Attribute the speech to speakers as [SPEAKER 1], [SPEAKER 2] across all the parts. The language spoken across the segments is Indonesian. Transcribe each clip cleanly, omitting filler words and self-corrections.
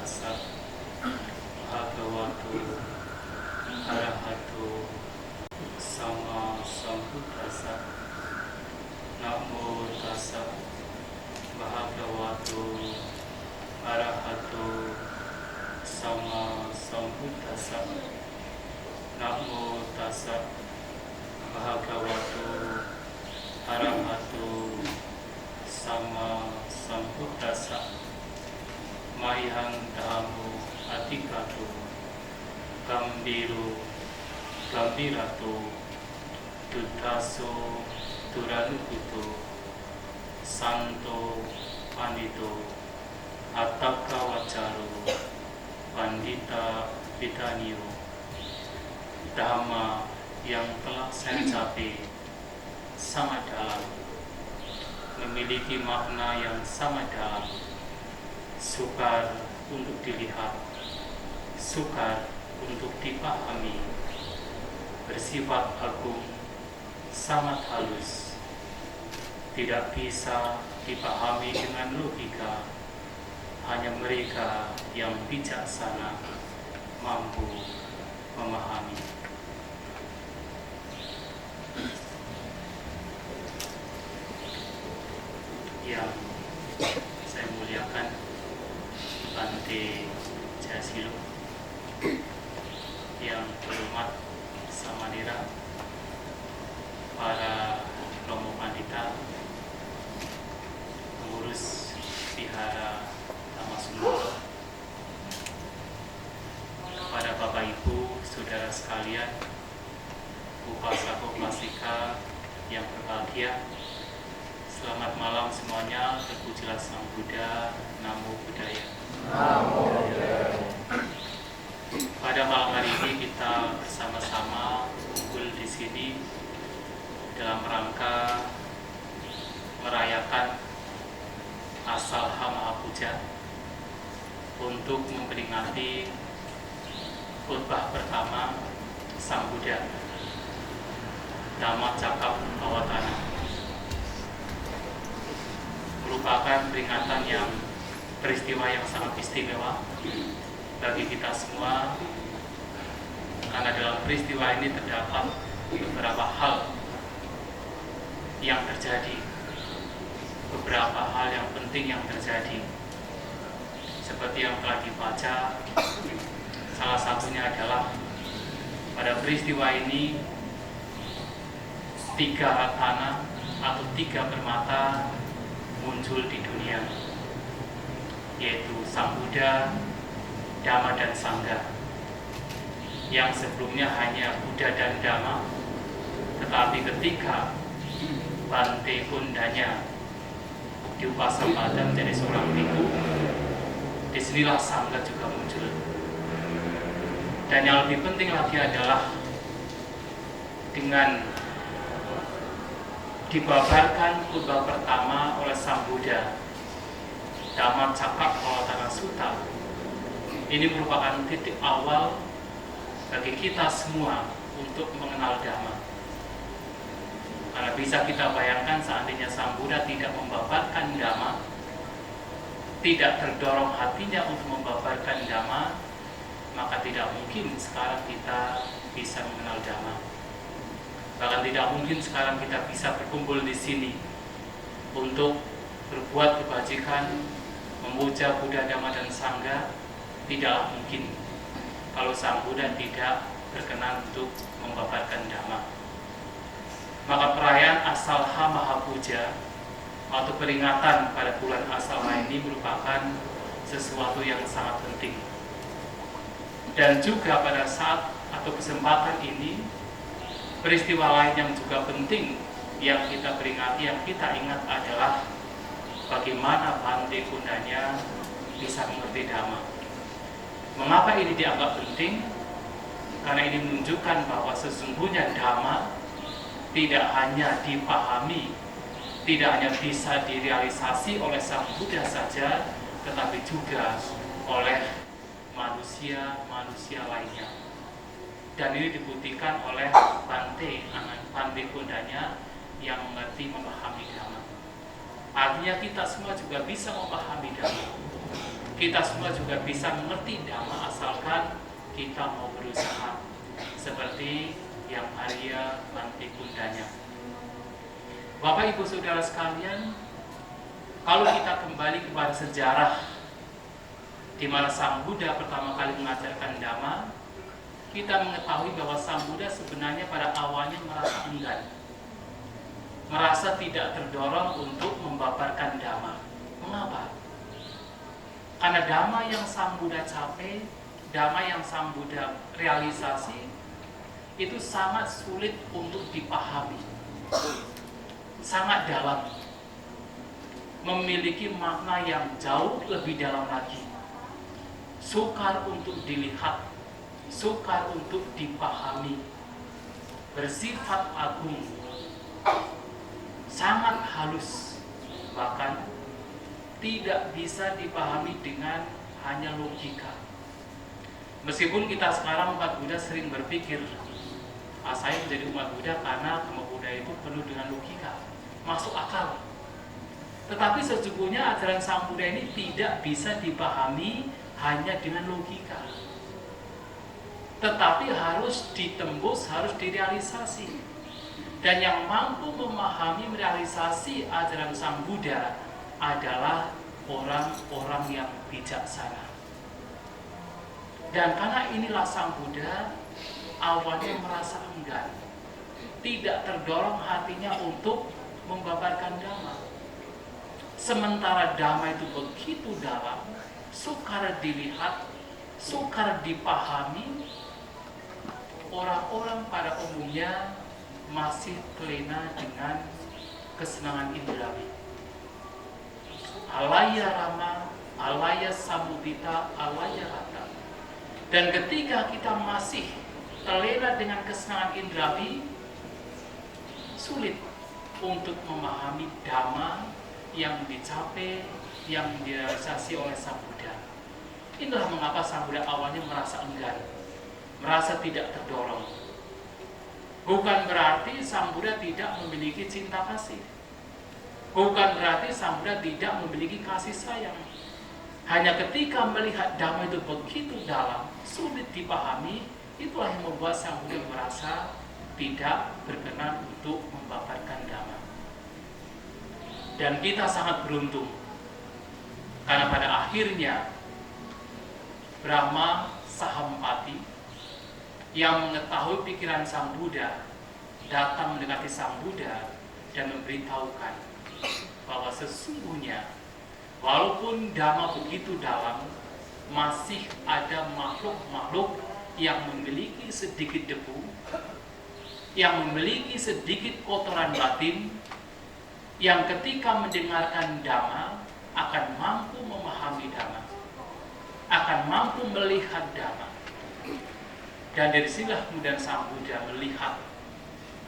[SPEAKER 1] tassa bhagavato arahato sama sambuddhassa. Namo tassa bhagavato arahato sama sambuddhassa. Namo tassa bhagavato arahato sama sambuddhassa. Mayang dhammo adhikato gambiro gambirato duttaso duranukuto santo pandito attaka wacaro pandita bidaniyo. Dhamma yang telah saya capai sangat dalam, memiliki makna yang sangat dalam, sukar untuk dilihat, sukar untuk dipahami, bersifat agung, sangat halus, tidak bisa dipahami dengan logika. Hanya mereka yang bijaksana mampu memahami. Yang saya muliakan Bante Jasilo, yang berhormat Samanera, para Romo Pandita, pengurus Vihara Dhammasundara, pada Bapak Ibu, Saudara sekalian, upasaka-upasika yang berbahagia, selamat malam semuanya. Terpujilah Sang Buddha. Namo Buddhaya. Namo Buddhaya. Pada malam hari ini kita bersama-sama kumpul di sini dalam rangka merayakan Asalha Mahapuja untuk memperingati khutbah pertama Sang Buddha, Dhammacakkappavattana, merupakan peringatan yang peristiwa yang sangat istimewa bagi kita semua, karena dalam peristiwa ini terdapat beberapa hal yang terjadi, beberapa hal yang penting yang terjadi, seperti yang telah dibaca. Salah satunya adalah pada peristiwa ini 3 hatana atau 3 permata muncul di dunia, yaitu Sang Buddha, Dhamma dan Sangha. Yang sebelumnya hanya Buddha dan Dhamma, tetapi ketika Bante Kundanya diupasapada menjadi seorang bhikkhu, disinilah Sangha juga muncul. Dan yang lebih penting lagi adalah dengan dibabarkan khutbah pertama oleh Sang Buddha, Dhammacakkappavattana Sutta, ini merupakan titik awal bagi kita semua untuk mengenal Dhamma. Karena bisa kita bayangkan seandainya Sang Buddha tidak membabarkan Dhamma, tidak terdorong hatinya untuk membabarkan Dhamma, maka tidak mungkin sekarang kita bisa mengenal Dhamma. Bahkan tidak mungkin sekarang kita bisa berkumpul di sini untuk berbuat kebajikan, memuja Buddha, Dhamma dan Sangha. Tidaklah mungkin kalau Sang Buddha tidak berkenan untuk membabarkan Dhamma. Maka perayaan Asalha Mahapuja atau peringatan pada bulan Asalha ini merupakan sesuatu yang sangat penting. Dan juga pada saat atau kesempatan ini, peristiwa lain yang juga penting yang kita peringati, yang kita ingat adalah bagaimana Bante Kundanya bisa mengerti Dhamma. Mengapa ini dianggap penting? Karena ini menunjukkan bahwa sesungguhnya Dhamma tidak hanya dipahami, tidak hanya bisa direalisasi oleh Sang Buddha saja, tetapi juga oleh manusia-manusia lainnya. Dan ini dibuktikan oleh Bante Kundanya yang mengerti, memahami Dhamma. Artinya kita semua juga bisa memahami Dhamma. Kita semua juga bisa mengerti Dhamma asalkan kita mau berusaha, seperti yang Arya Mantikundanya. Bapak Ibu Saudara sekalian, kalau kita kembali kepada sejarah di mana Sang Buddha pertama kali mengajarkan Dhamma, kita mengetahui bahwa Sang Buddha sebenarnya pada awalnya merasa enggan, merasa tidak terdorong untuk membabarkan Dhamma. Mengapa? Karena Dhamma yang Sang Buddha capai, Dhamma yang Sang Buddha realisasi, itu sangat sulit untuk dipahami, sangat dalam, memiliki makna yang jauh lebih dalam lagi, sukar untuk dilihat, sukar untuk dipahami, bersifat agung, sangat halus, bahkan tidak bisa dipahami dengan hanya logika. Meskipun kita sekarang umat Buddha sering berpikir, saya menjadi umat Buddha karena umat Buddha itu penuh dengan logika, masuk akal. Tetapi sesungguhnya ajaran Sang Buddha ini tidak bisa dipahami hanya dengan logika, tetapi harus ditembus, harus direalisasi. Dan yang mampu memahami merealisasi ajaran Sang Buddha adalah orang-orang yang bijaksana. Dan karena inilah Sang Buddha awalnya merasa enggan, tidak terdorong hatinya untuk membabarkan Dhamma. Sementara Dhamma itu begitu dalam, sukar dilihat, sukar dipahami, orang-orang pada umumnya masih terlena dengan kesenangan indrawi. Alaya rama, alaya samudita, alaya rata. Dan ketika kita masih terlena dengan kesenangan indrawi, sulit untuk memahami Dhamma yang dicapai, yang direalisasi oleh Sang Buddha. Inilah mengapa Sang Buddha awalnya merasa enggan, merasa tidak terdorong. Bukan berarti Sang Buddha tidak memiliki cinta kasih, bukan berarti Sang Buddha tidak memiliki kasih sayang. Hanya ketika melihat Dhamma itu begitu dalam, sulit dipahami, itulah yang membuat Sang Buddha merasa tidak berkenan untuk membabarkan Dhamma. Dan kita sangat beruntung, karena pada akhirnya Brahma Sahampati yang mengetahui pikiran Sang Buddha datang mendekati Sang Buddha dan memberitahukan bahwa sesungguhnya walaupun Dhamma begitu dalam, masih ada makhluk-makhluk yang memiliki sedikit debu, yang memiliki sedikit kotoran batin, yang ketika mendengarkan Dhamma akan mampu memahami Dhamma, akan mampu melihat Dhamma. Dan dari sinilah kemudian Sang Buddha melihat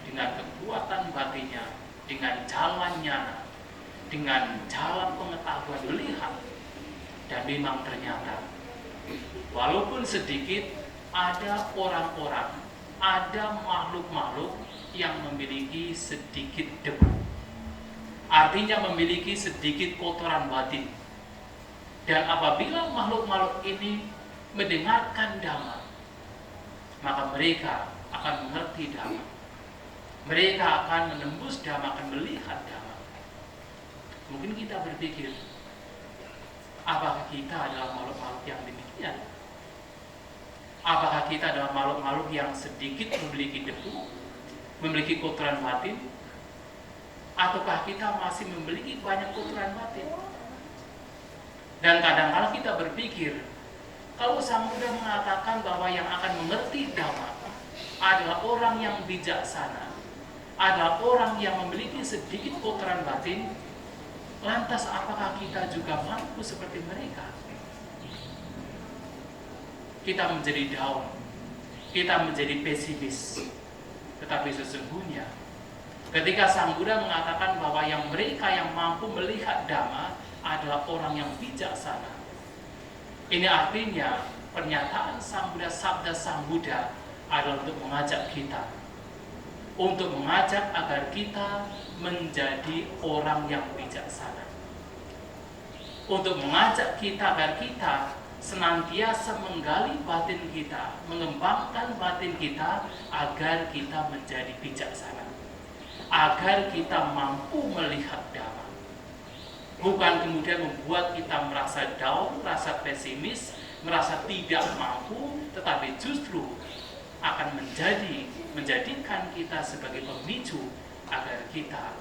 [SPEAKER 1] dengan kekuatan batinnya, dengan jalan nyana, dengan jalan pengetahuan melihat. Dan memang ternyata walaupun sedikit, ada orang-orang, ada makhluk-makhluk yang memiliki sedikit debu, artinya memiliki sedikit kotoran batin. Dan apabila makhluk-makhluk ini mendengarkan Dhamma, maka mereka akan mengerti Dhamma, mereka akan menembus Dhamma, akan melihat Dhamma. Mungkin kita berpikir, apakah kita adalah makhluk-makhluk yang demikian? Apakah kita adalah makhluk-makhluk yang sedikit memiliki debu, memiliki kotoran batin? Ataukah kita masih memiliki banyak kotoran batin? Dan kadang-kadang kita berpikir, kalau Sang Buddha mengatakan bahwa yang akan mengerti Dhamma adalah orang yang bijaksana, adalah orang yang memiliki sedikit kotoran batin, lantas apakah kita juga mampu seperti mereka? Kita menjadi down, kita menjadi pesimis. Tetapi sesungguhnya ketika Sang Buddha mengatakan bahwa yang mereka yang mampu melihat Dhamma adalah orang yang bijaksana, ini artinya pernyataan Sang Buddha, sabda Sang Buddha adalah untuk mengajak kita, untuk mengajak agar kita menjadi orang yang bijaksana. untuk mengajak kita agar kita senantiasa menggali batin kita, mengembangkan batin kita agar kita menjadi bijaksana, agar kita mampu melihat Dhamma. Bukan kemudian membuat kita merasa down, merasa pesimis, merasa tidak mampu, tetapi justru akan menjadikan kita sebagai pemicu agar kita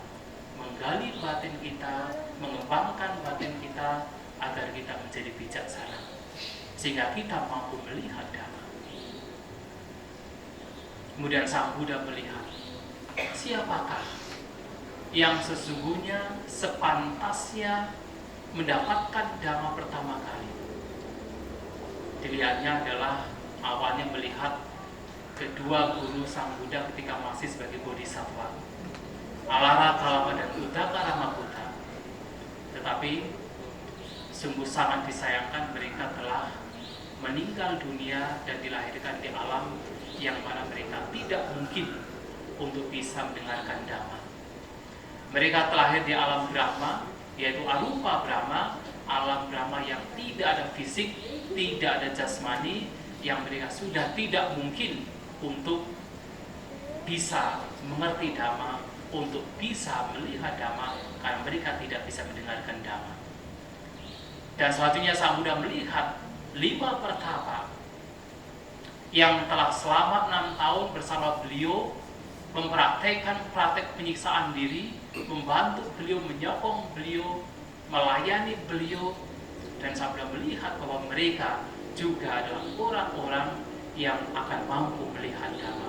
[SPEAKER 1] menggali batin kita, mengembangkan batin kita agar kita menjadi bijaksana, sehingga kita mampu melihat Dhamma. Kemudian Sang Buddha melihat, siapakah yang sesungguhnya sepantasnya mendapatkan Dhamma pertama kali? Dilihatnya adalah awalnya melihat kedua guru Sang Buddha ketika masih sebagai bodhisattva, Alara Kalama dan Uddaka Ramaputra. Tetapi sungguh sangat disayangkan mereka telah meninggal dunia dan dilahirkan di alam yang mana mereka tidak mungkin untuk bisa mendengarkan Dhamma. Mereka terlahir di alam Brahma, yaitu arupa Brahma, alam Brahma yang tidak ada fisik, tidak ada jasmani, yang mereka sudah tidak mungkin untuk bisa mengerti Dhamma, untuk bisa melihat Dhamma, karena mereka tidak bisa mendengarkan Dhamma. Dan selanjutnya Sang Buddha melihat 5 pertapa yang telah selama 6 tahun bersama beliau mempraktekkan praktek penyiksaan diri, membantu beliau, menyokong beliau, melayani beliau. Dan Sang Buddha melihat bahwa mereka juga adalah orang-orang yang akan mampu melihat Dhamma.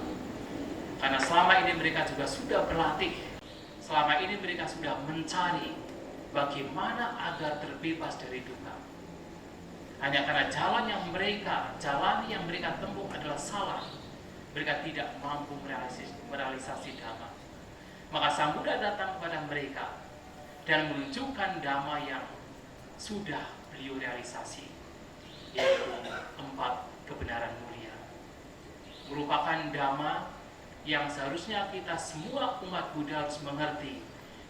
[SPEAKER 1] Karena selama ini mereka juga sudah berlatih, selama ini mereka sudah mencari bagaimana agar terbebas dari duka. Hanya karena jalan yang mereka tempuh adalah salah, mereka tidak mampu merealisasi Dhamma. Maka Sang Buddha datang kepada mereka dan menunjukkan Dhamma yang sudah beliau realisasi, yaitu 4 kebenaran mulia. Merupakan Dhamma yang seharusnya kita semua umat Buddha harus mengerti,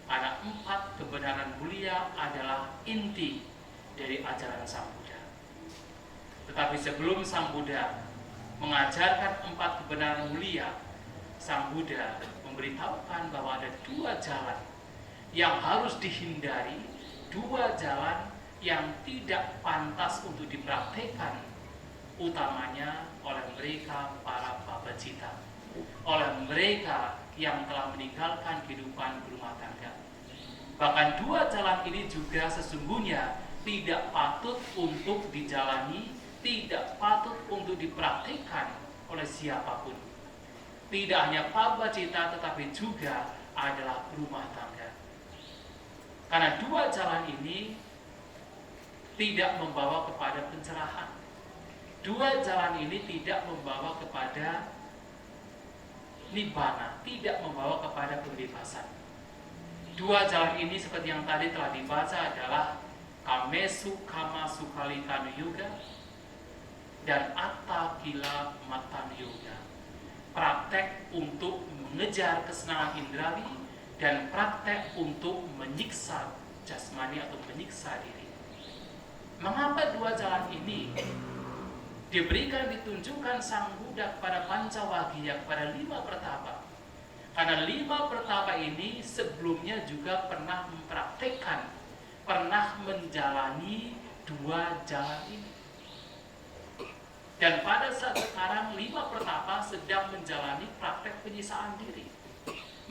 [SPEAKER 1] karena 4 kebenaran mulia adalah inti dari ajaran Sang Buddha. Tetapi sebelum Sang Buddha mengajarkan 4 kebenaran mulia, Sang Buddha memberitahukan bahwa ada 2 jalan yang harus dihindari, 2 jalan yang tidak pantas untuk dipraktekkan, utamanya oleh mereka para babacita, oleh mereka yang telah meninggalkan kehidupan berumah tangga. Bahkan 2 jalan ini juga sesungguhnya tidak patut untuk dijalani, tidak patut untuk dipraktikkan oleh siapapun. Tidak hanya babacita tetapi juga adalah berumah tangga. Karena 2 jalan ini tidak membawa kepada pencerahan. 2 jalan ini tidak membawa kepada nibbana, tidak membawa kepada pembebasan. 2 jalan ini seperti yang tadi telah dibaca adalah Kamesu Kama Sukalikan Yuga dan Atta Kila Matan Yuga. Praktek untuk mengejar kesenangan indrawi dan praktek untuk menyiksa jasmani atau menyiksa diri. Mengapa 2 jalan ini diberikan, ditunjukkan Sang Buddha kepada Pancawagya, kepada 5 pertapa? Karena 5 pertapa ini sebelumnya juga pernah mempraktekkan, pernah menjalani 2 jalan ini. Dan pada saat sekarang 5 pertapa sedang menjalani praktek penyiksaan diri.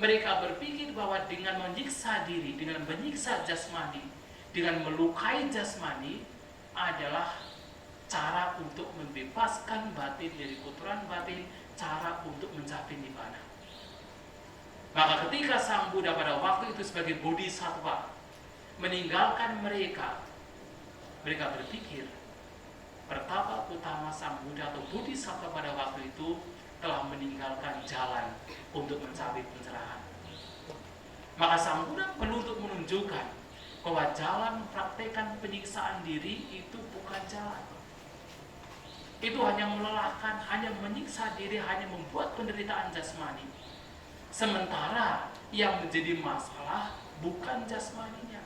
[SPEAKER 1] Mereka berpikir bahwa dengan menyiksa diri, dengan menyiksa jasmani, dengan melukai jasmani adalah cara untuk membebaskan batin dari kotoran batin, cara untuk mencapai nibbana. Maka ketika Sang Buddha pada waktu itu sebagai bodhisattva meninggalkan mereka, mereka berpikir pertapa utama Sang Buddha atau bodhisattva pada waktu itu telah meninggalkan jalan untuk mencapai pencerahan. Maka Sang Buddha perlu untuk menunjukkan bahwa jalan praktekan penyiksaan diri itu bukan jalan. Itu hanya melelahkan, hanya menyiksa diri, hanya membuat penderitaan jasmani. Sementara yang menjadi masalah bukan jasmaninya.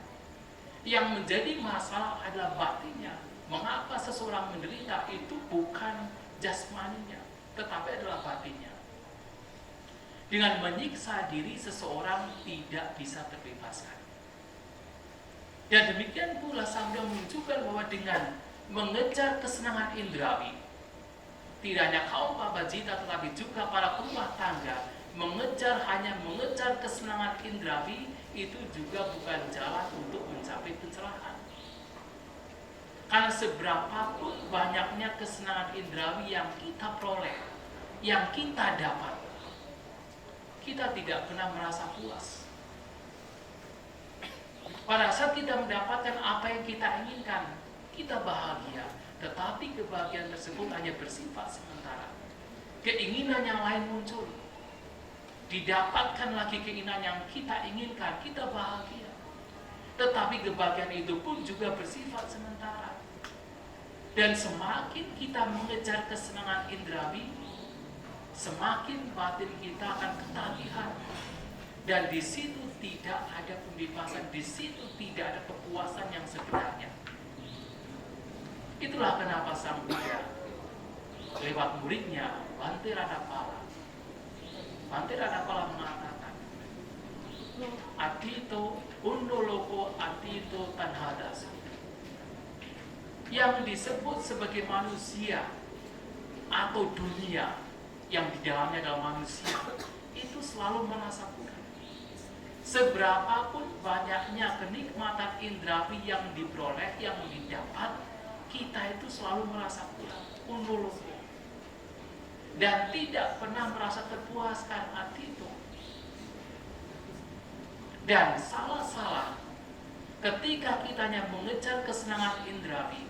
[SPEAKER 1] Yang menjadi masalah adalah batinnya. Mengapa seseorang menderita itu bukan jasmaninya, tetapi adalah batinnya. Dengan menyiksa diri, seseorang tidak bisa terbebaskan. Dan demikian pula Samudra menunjukkan bahwa dengan mengejar kesenangan indrawi, tidak hanya kaum Pabajita tetapi juga para rumah tangga hanya mengejar kesenangan indrawi, itu juga bukan jalan untuk mencapai pencerahan. Karena seberapapun banyaknya kesenangan indrawi yang kita peroleh, yang kita dapat, kita tidak pernah merasa puas. Pada saat kita mendapatkan apa yang kita inginkan, kita bahagia, tetapi kebahagiaan tersebut hanya bersifat sementara. Keinginan yang lain muncul, didapatkan lagi keinginan yang kita inginkan, kita bahagia, tetapi kebahagiaan itu pun juga bersifat sementara. Dan semakin kita mengejar kesenangan indrawi, semakin batin kita akan ketagihan. Dan di situ tidak ada pembebasan, di situ tidak ada kepuasan yang sebenarnya. Itulah kenapa Sang Buddha lewat muridnya Bhante Radapala mengatakan, Atito undoloko atito tanhadasu. Yang disebut sebagai manusia atau dunia yang di dalamnya adalah manusia, itu selalu merasa kurang. Seberapapun banyaknya kenikmatan indrawi yang diperoleh, yang didapat, kita itu selalu merasa kurang, undoloko, dan tidak pernah merasa terpuaskan hati itu. Dan salah ketika kita hanya mengejar kesenangan indrawi,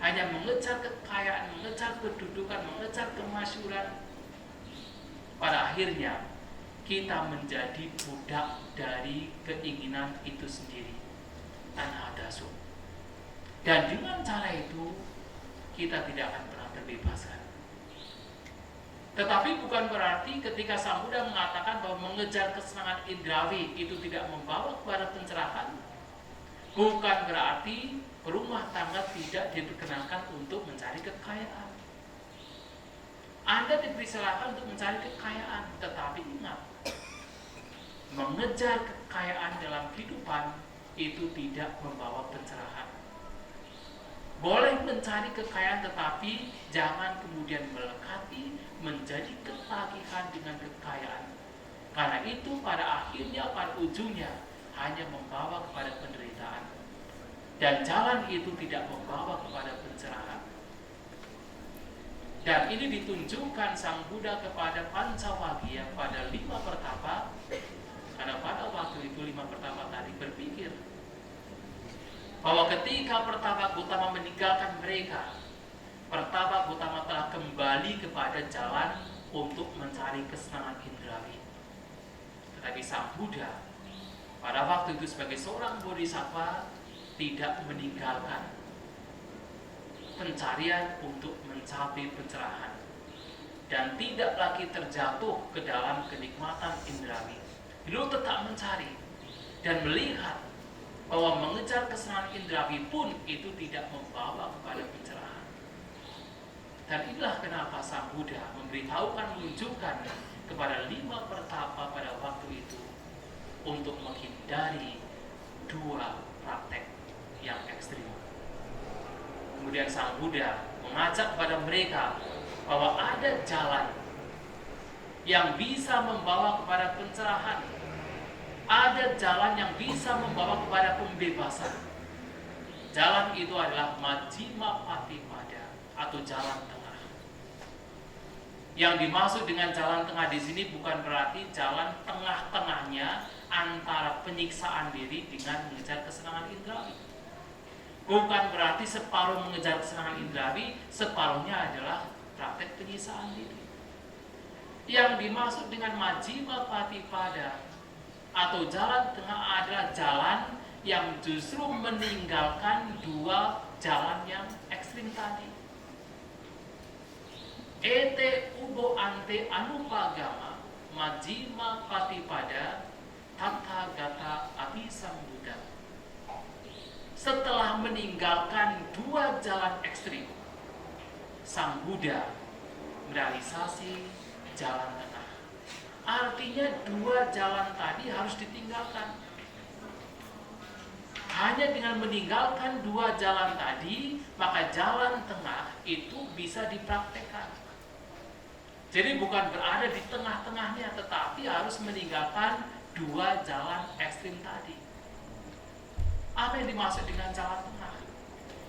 [SPEAKER 1] hanya mengejar kekayaan, mengejar kedudukan, mengejar kemasyhuran, pada akhirnya kita menjadi budak dari keinginan itu sendiri, tanhadasu. Dan dengan cara itu kita tidak akan pernah terbebaskan. Tetapi bukan berarti ketika Sang Buddha mengatakan bahwa mengejar kesenangan indrawi itu tidak membawa kepada pencerahan, bukan berarti rumah tangga tidak diperkenankan untuk mencari kekayaan. Anda dipersilakan untuk mencari kekayaan, tetapi ingat, mengejar kekayaan dalam kehidupan itu tidak membawa pencerahan. Boleh mencari kekayaan, tetapi jangan kemudian melekati menjadi ketagihan dengan kekayaan. Karena itu pada akhirnya, pada ujungnya hanya membawa kepada penderitaan. Dan jalan itu tidak membawa kepada pencerahan. Dan ini ditunjukkan Sang Buddha kepada Pancawagya pada 5 pertapa. Karena pada waktu itu 5 pertapa tadi berpikir bahwa ketika Pertapa Gautama meninggalkan mereka, Pertapa Gautama telah kembali kepada jalan untuk mencari kesenangan indrawi. Tetapi Sang Buddha pada waktu itu sebagai seorang bodhisattva tidak meninggalkan pencarian untuk mencapai pencerahan dan tidak lagi terjatuh ke dalam kenikmatan indrawi. Beliau tetap mencari dan melihat bahwa mengejar kesenangan indrawi pun itu tidak membawa kepada pencerahan. Dan inilah kenapa Sang Buddha memberitahukan, menunjukkan kepada 5 pertapa pada waktu itu untuk menghindari 2 praktek yang ekstrim. Kemudian Sang Buddha mengajak kepada mereka bahwa ada jalan yang bisa membawa kepada pencerahan, ada jalan yang bisa membawa kepada pembebasan. Jalan itu adalah Majjhima Patipada atau jalan tengah. Yang dimaksud dengan jalan tengah di sini bukan berarti jalan tengah-tengahnya antara penyiksaan diri dengan mengejar kesenangan indrawi. Bukan berarti separuh mengejar kesenangan indrawi, separuhnya adalah praktek penyiksaan diri. Yang dimaksud dengan Majjhima Patipada atau jalan tengah adalah jalan yang justru meninggalkan 2 jalan yang ekstrim tadi. Ete ubo ante anupagama Majjhima Patipada Tathagata Abhisambuddha. Buddha meninggalkan dua jalan ekstrim. Sang Buddha merealisasi jalan tengah. Artinya dua jalan tadi harus ditinggalkan. Hanya dengan meninggalkan dua jalan tadi, maka jalan tengah itu bisa dipraktekkan. Jadi bukan berada di tengah-tengahnya, tetapi harus meninggalkan dua jalan ekstrim tadi. Apa yang dimaksud dengan jalan tengah?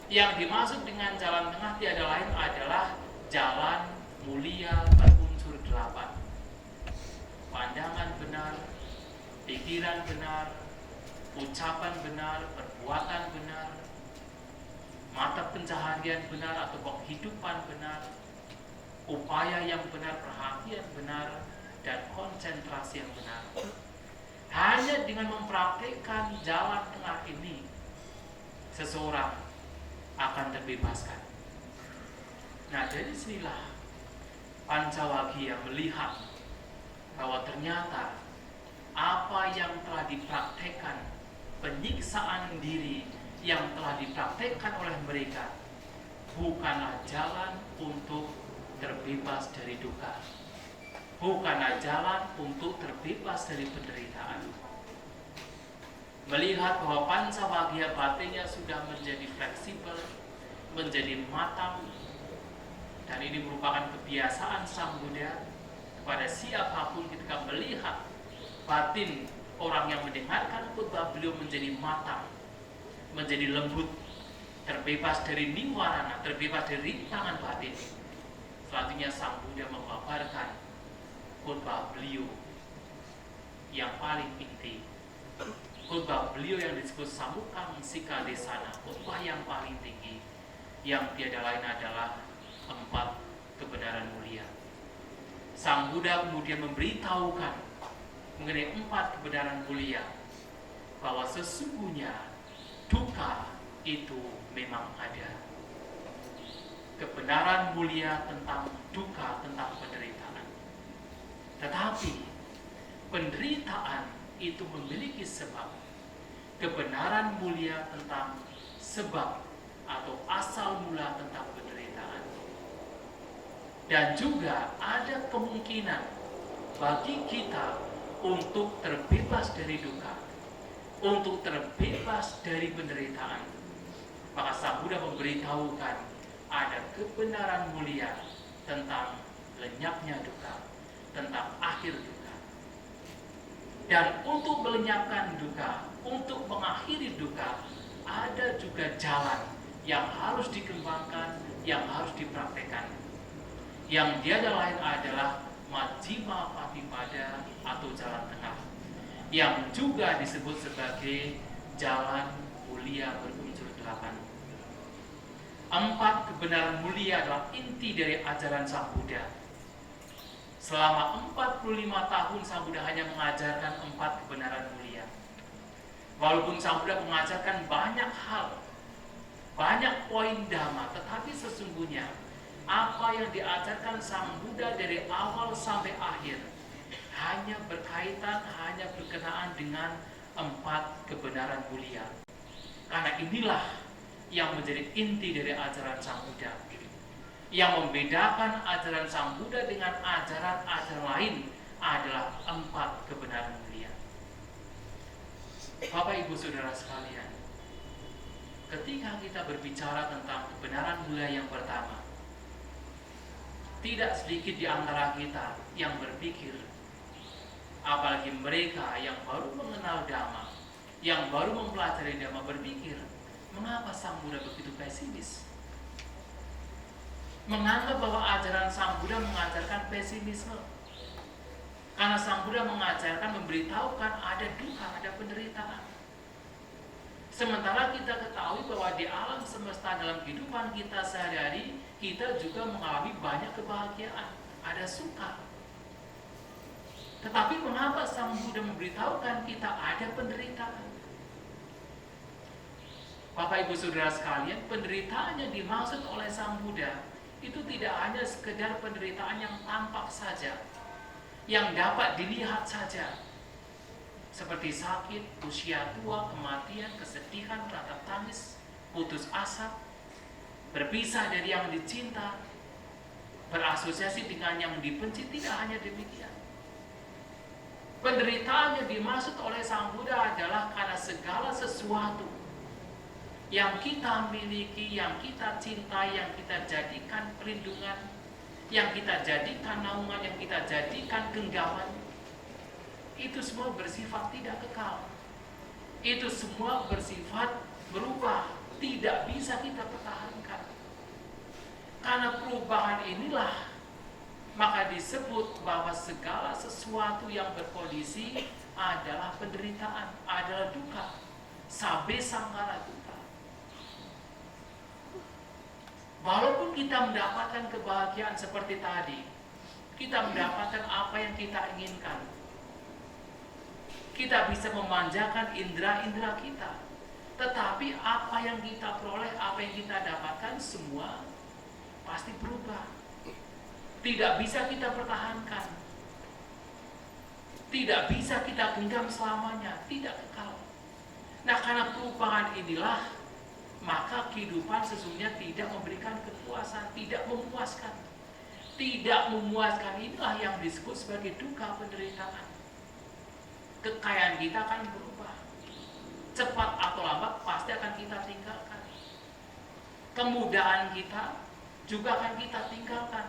[SPEAKER 1] Yang dimaksud dengan jalan tengah tiada lain adalah jalan mulia berunsur 8. Pandangan benar, pikiran benar, ucapan benar, perbuatan benar, mata pencaharian benar atau kehidupan benar, upaya yang benar, perhatian benar, dan konsentrasi yang benar. Hanya dengan mempraktikkan jalan tengah ini, seseorang akan terbebaskan. Nah, dari sinilah Pancawagya melihat bahwa ternyata apa yang telah dipraktekkan, penyiksaan diri yang telah dipraktekkan oleh mereka, bukanlah jalan untuk terbebas dari duka, bukanlah jalan untuk terbebas dari penderitaan. Melihat bahwa Pancawagya batinnya sudah menjadi fleksibel, menjadi matang, dan ini merupakan kebiasaan Sang Buddha kepada siapapun ketika melihat batin orang yang mendengarkan khotbah beliau menjadi matang, menjadi lembut, terbebas dari niwarana, terbebas dari rintangan batin. Selanjutnya Sang Buddha memaparkan khotbah beliau yang paling inti, khotbah beliau yang disebut Samukang Sikadesana, khotbah yang paling tinggi, yang tiada lain adalah 4 kebenaran mulia. Sang Buddha kemudian memberitahukan mengenai 4 kebenaran mulia, bahwa sesungguhnya duka itu memang ada. Kebenaran mulia tentang duka, tentang penderitaan. Tetapi penderitaan itu memiliki sebab. Kebenaran mulia tentang sebab atau asal mula tentang penderitaan. Dan juga ada kemungkinan bagi kita untuk terbebas dari duka, untuk terbebas dari penderitaan. Maka Sang Buddha memberitahukan ada kebenaran mulia tentang lenyapnya duka, tentang akhir duka. Dan untuk melenyapkan duka, untuk mengakhiri duka, ada juga jalan yang harus dikembangkan, yang harus dipraktekkan. Yang tiada lain adalah Majjhima Patipada atau jalan tengah, yang juga disebut sebagai jalan mulia berunsur 8. 4 kebenaran mulia adalah inti dari ajaran Sang Buddha. Selama 45 tahun Sang Buddha hanya mengajarkan 4 kebenaran mulia. Walaupun Sang Buddha mengajarkan banyak hal, banyak poin dhamma, tetapi sesungguhnya apa yang diajarkan Sang Buddha dari awal sampai akhir hanya berkaitan, hanya berkenaan dengan 4 kebenaran mulia. Karena inilah yang menjadi inti dari ajaran Sang Buddha. Yang membedakan ajaran Sang Buddha dengan ajaran-ajaran lain adalah 4 kebenaran mulia. Bapak Ibu Saudara sekalian, ketika kita berbicara tentang kebenaran mulia yang pertama, tidak sedikit di antara kita yang berpikir, apalagi mereka yang baru mengenal Dhamma, yang baru mempelajari Dhamma, berpikir, mengapa Sang Buddha begitu pesimis? Menganggap bahwa ajaran Sang Buddha mengajarkan pesimisme. Karena Sang Buddha mengajarkan, memberitahukan ada duka, ada penderitaan. Sementara kita ketahui bahwa di alam semesta, dalam kehidupan kita sehari-hari, kita juga mengalami banyak kebahagiaan, ada suka. Tetapi mengapa Sang Buddha memberitahukan kita ada penderitaan? Bapak Ibu Saudara sekalian, penderitaan yang dimaksud oleh Sang Buddha itu tidak hanya sekedar penderitaan yang tampak saja, yang dapat dilihat saja, seperti sakit, usia tua, kematian, kesedihan, ratap tangis, putus asa, berpisah dari yang dicinta, berasosiasi dengan yang dibenci. Tidak hanya demikian. Penderitaan yang dimaksud oleh Sang Buddha adalah karena segala sesuatu yang kita miliki, yang kita cintai, yang kita jadikan perlindungan, yang kita jadikan naungan, yang kita jadikan genggaman, itu semua bersifat tidak kekal. Itu semua bersifat berubah, tidak bisa kita pertahankan. Karena perubahan inilah maka disebut bahwa segala sesuatu yang berkondisi adalah penderitaan, adalah duka, sabe sanggara duka. Walaupun kita mendapatkan kebahagiaan seperti tadi, kita mendapatkan apa yang kita inginkan, kita bisa memanjakan indera-indera kita, tetapi apa yang kita peroleh, apa yang kita dapatkan, semua pasti berubah. Tidak bisa kita pertahankan, tidak bisa kita genggam selamanya, tidak kekal. Nah, karena perubahan inilah, maka kehidupan sesungguhnya tidak memberikan kepuasan, tidak memuaskan. Tidak memuaskan inilah yang disebut sebagai duka, penderitaan. Kekayaan kita akan berubah. Cepat atau lambat pasti akan kita tinggalkan. Kemudahan kita juga akan kita tinggalkan.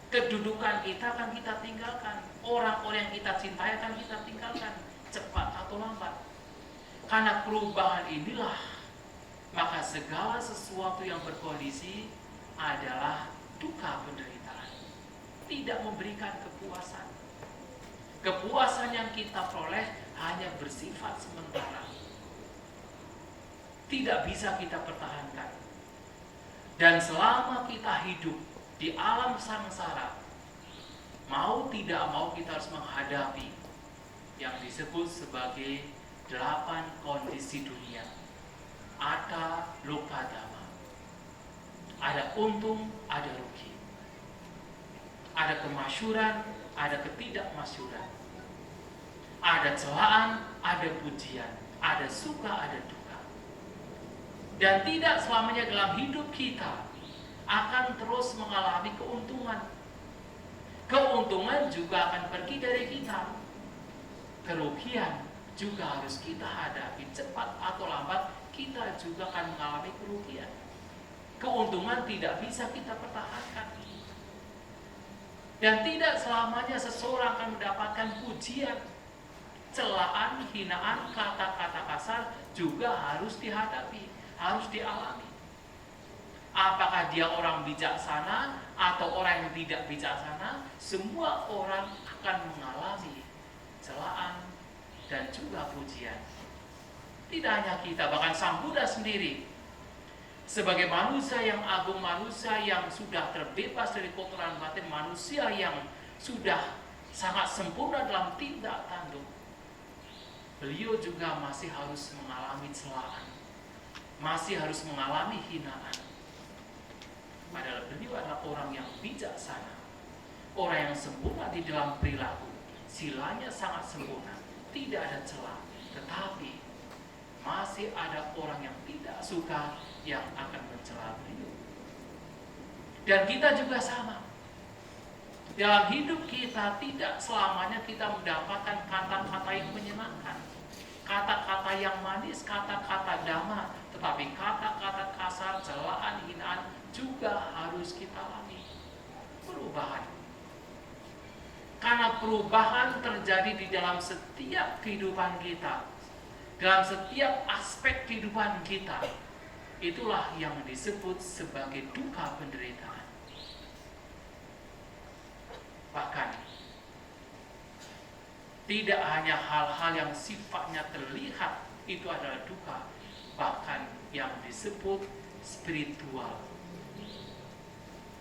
[SPEAKER 1] Kedudukan kita akan kita tinggalkan. Orang-orang yang kita cintai akan kita tinggalkan. Cepat atau lambat. Karena perubahan inilah, maka segala sesuatu yang berkondisi adalah duka, penderitaan. Tidak memberikan kepuasan. Kepuasan yang kita peroleh hanya bersifat sementara. Tidak bisa kita pertahankan. Dan selama kita hidup di alam samsara, mau tidak mau kita harus menghadapi yang disebut sebagai 8 kondisi dunia. Ada luka dama, ada untung, ada rugi, ada kemasyuran, ada ketidakmasyuran, ada celaan, ada pujian, ada suka, ada duka. Dan tidak selamanya dalam hidup kita akan terus mengalami keuntungan. Keuntungan juga akan pergi dari kita. Kerugian juga harus kita hadapi. Cepat atau lambat kita juga akan mengalami kerugian. Keuntungan tidak bisa kita pertahankan. Dan tidak selamanya seseorang akan mendapatkan pujian. Celaan, hinaan, kata-kata kasar juga harus dihadapi, harus dialami. Apakah dia orang bijaksana atau orang yang tidak bijaksana, semua orang akan mengalami celaan dan juga pujian. Tidak hanya kita, bahkan Sang Buddha sendiri sebagai manusia yang agung, manusia yang sudah terbebas dari kotoran batin, manusia yang sudah sangat sempurna dalam tindak tanduk, beliau juga masih harus mengalami celaan, masih harus mengalami hinaan. Padahal beliau adalah orang yang bijaksana, orang yang sempurna di dalam perilaku, silanya sangat sempurna, tidak ada celah. Tetapi masih ada orang yang tidak suka, yang akan mencela beliau. Dan kita juga sama. Dalam hidup kita tidak selamanya kita mendapatkan kata-kata yang menyenangkan, kata-kata yang manis, kata-kata dhamma, tetapi kata-kata kasar, celaan, hinaan juga harus kita alami. Perubahan. Karena perubahan terjadi di dalam setiap kehidupan kita, dalam setiap aspek kehidupan kita. Itulah yang disebut sebagai duka, penderitaan. Bahkan tidak hanya hal-hal yang sifatnya terlihat itu adalah duka, bahkan yang disebut spiritual.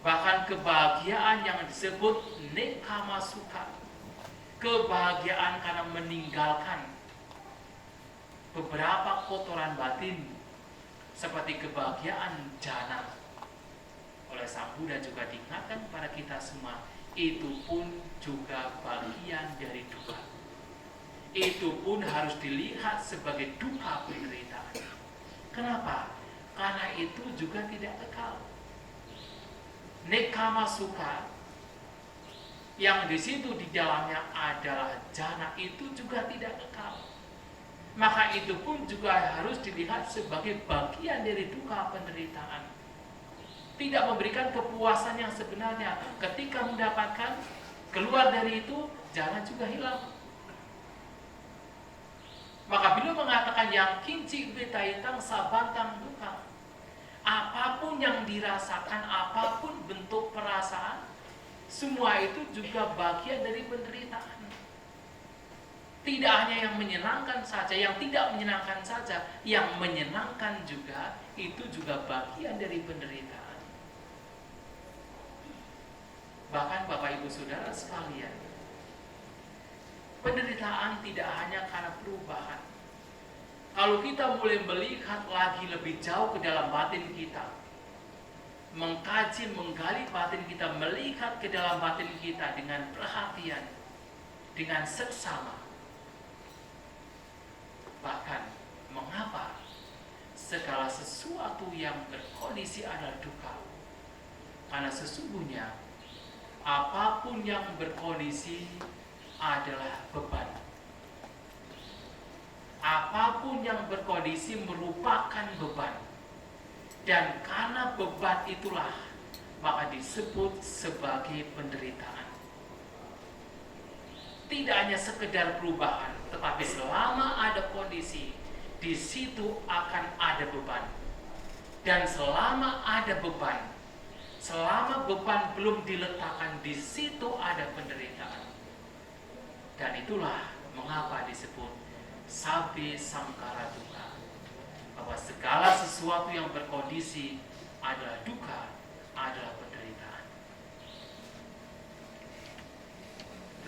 [SPEAKER 1] Bahkan kebahagiaan yang disebut nekama sukha, kebahagiaan karena meninggalkan beberapa kotoran batin, seperti kebahagiaan jana. Oleh Sang Buddha juga diingatkan kepada kita semua, itu pun juga bagian dari duka. Itu pun harus dilihat sebagai duka, penderitaan. Kenapa? Karena itu juga tidak kekal. Nekama suka yang di situ di dalamnya adalah jana itu juga tidak kekal. Maka itu pun juga harus dilihat sebagai bagian dari duka penderitaan. Tidak memberikan kepuasan yang sebenarnya. Ketika mendapatkan, keluar dari itu, jana juga hilang. Maka beliau mengatakan yang kinci betaitang sabantang duka. Apapun yang dirasakan, apapun bentuk perasaan, semua itu juga bagian dari penderitaan. Tidak hanya yang menyenangkan saja, yang tidak menyenangkan saja, yang menyenangkan juga, itu juga bagian dari penderitaan. Bahkan Bapak Ibu Saudara sekalian, penderitaan tidak hanya karena perubahan. Kalau kita mulai melihat lagi lebih jauh ke dalam batin kita, mengkaji, menggali batin kita, melihat ke dalam batin kita dengan perhatian, dengan seksama. Bahkan, mengapa segala sesuatu yang berkondisi adalah duka? Karena sesungguhnya apapun yang berkondisi adalah beban. Apapun yang berkondisi merupakan beban. Dan karena beban itulah maka disebut sebagai penderitaan. Tidak hanya sekedar perubahan, tetapi selama ada kondisi, di situ akan ada beban. Dan selama ada beban, selama beban belum diletakkan, di situ ada penderitaan. Dan itulah mengapa disebut sabe sangkara duka. Bahwa segala sesuatu yang berkondisi adalah duka, adalah penderitaan.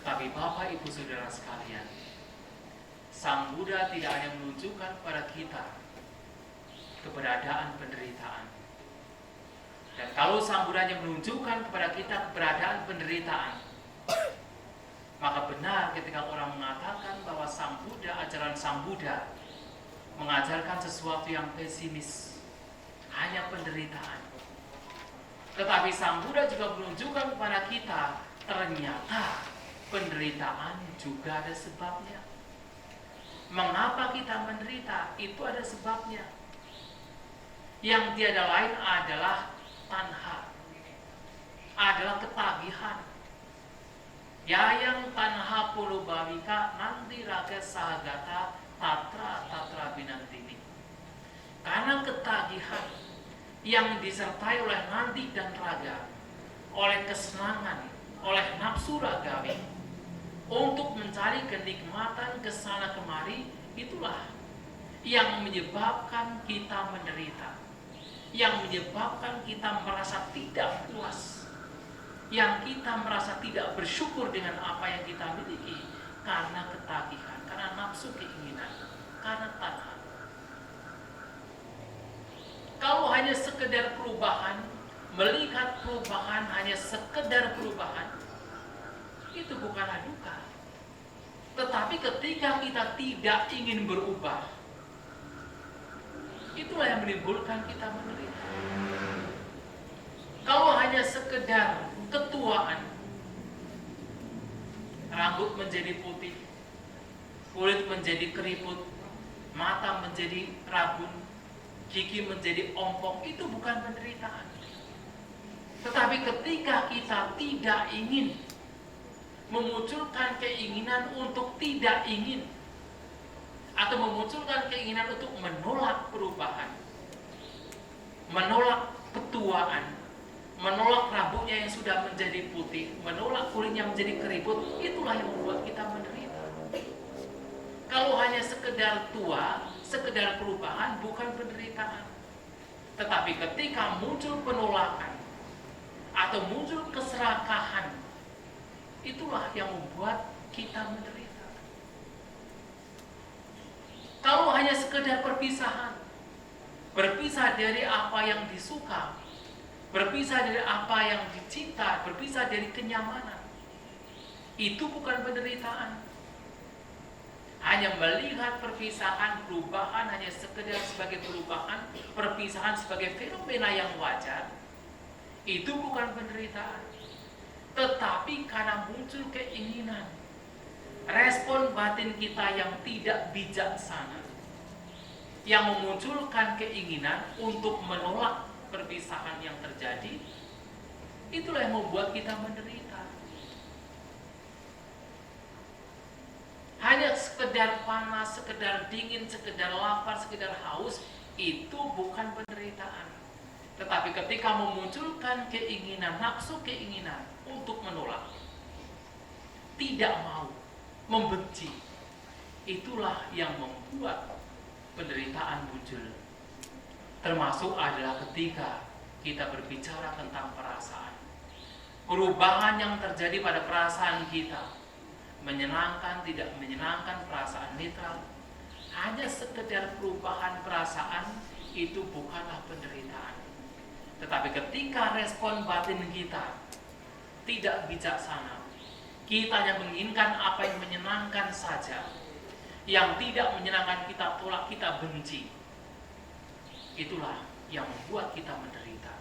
[SPEAKER 1] Tetapi Bapak Ibu Saudara sekalian, Sang Buddha tidak hanya menunjukkan kepada kita keberadaan penderitaan. Dan kalau Sang Buddha hanya menunjukkan kepada kita keberadaan penderitaan, maka benar ketika orang mengatakan bahwa Sang Buddha, ajaran Sang Buddha mengajarkan sesuatu yang pesimis, hanya penderitaan. Tetapi Sang Buddha juga menunjukkan kepada kita ternyata penderitaan juga ada sebabnya. Mengapa kita menderita? Itu ada sebabnya. Yang tiada lain adalah tanha, adalah ketagihan. Yayang tanha pulubawika nanti raga sahagata tatra binantini. Karena ketagihan yang disertai oleh nanti dan raga, oleh kesenangan, oleh nafsu ragawi, untuk mencari kenikmatan kesana kemari, itulah yang menyebabkan kita menderita, yang menyebabkan kita merasa tidak puas, yang kita merasa tidak bersyukur dengan apa yang kita miliki, karena ketagihan, karena nafsu keinginan, karena tanha. Kalau hanya sekedar perubahan, melihat perubahan hanya sekedar perubahan, itu bukanlah duka. Tetapi ketika kita tidak ingin berubah, itulah yang menimbulkan kita menderita. Kalau hanya sekedar ketuaan, rambut menjadi putih, kulit menjadi keriput, mata menjadi rabun, gigi menjadi ompong, itu bukan penderitaan. Tetapi ketika kita tidak ingin, memunculkan keinginan untuk tidak ingin, atau memunculkan keinginan untuk menolak perubahan, menolak ketuaan, menolak rambutnya yang sudah menjadi putih, menolak kulitnya menjadi keriput, itulah yang membuat kita menderita. Kalau hanya sekedar tua, sekedar perubahan, bukan penderitaan. Tetapi ketika muncul penolakan atau muncul keserakahan, itulah yang membuat kita menderita. Kalau hanya sekedar perpisahan, berpisah dari apa yang disuka, berpisah dari apa yang dicinta, berpisah dari kenyamanan, itu bukan penderitaan. hanya melihat perpisahan, perubahan hanya sekedar sebagai perubahan, perpisahan sebagai fenomena yang wajar, itu bukan penderitaan. Tetapi karena muncul keinginan, respon batin kita yang tidak bijaksana, yang memunculkan keinginan untuk menolak perpisahan yang terjadi, itulah yang membuat kita menderita. Hanya sekedar panas, sekedar dingin, sekedar lapar, sekedar haus, itu bukan penderitaan. Tetapi ketika memunculkan keinginan, nafsu keinginan untuk menolak, tidak mau, membenci, itulah yang membuat penderitaan muncul. Termasuk adalah ketika kita berbicara tentang perasaan. Perubahan yang terjadi pada perasaan kita, menyenangkan, tidak menyenangkan, perasaan netral, hanya sekedar perubahan perasaan, itu bukanlah penderitaan. Tetapi ketika respon batin kita tidak bijaksana, kita yang menginginkan apa yang menyenangkan saja, yang tidak menyenangkan kita tolak, kita benci, itulah yang membuat kita menderita.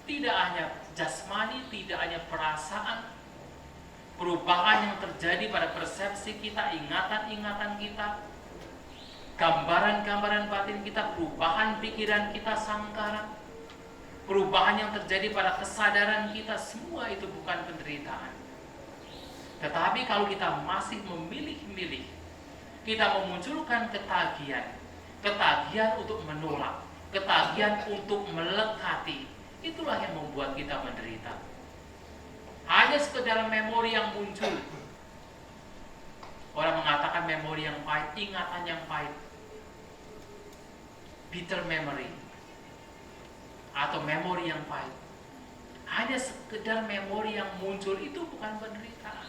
[SPEAKER 1] Tidak hanya jasmani, tidak hanya perasaan, perubahan yang terjadi pada persepsi kita, ingatan-ingatan kita, gambaran-gambaran batin kita, perubahan pikiran kita, sangkara, perubahan yang terjadi pada kesadaran kita, semua itu bukan penderitaan. Tetapi kalau kita masih memilih-milih, kita memunculkan ketagihan untuk menolak, ketagihan untuk melekati, itulah yang membuat kita menderita. Hanya sekedar memori yang muncul. Orang mengatakan memori yang pahit, ingatan yang pahit, bitter memory, atau memori yang pahit. Hanya sekedar memori yang muncul, itu bukan penderitaan.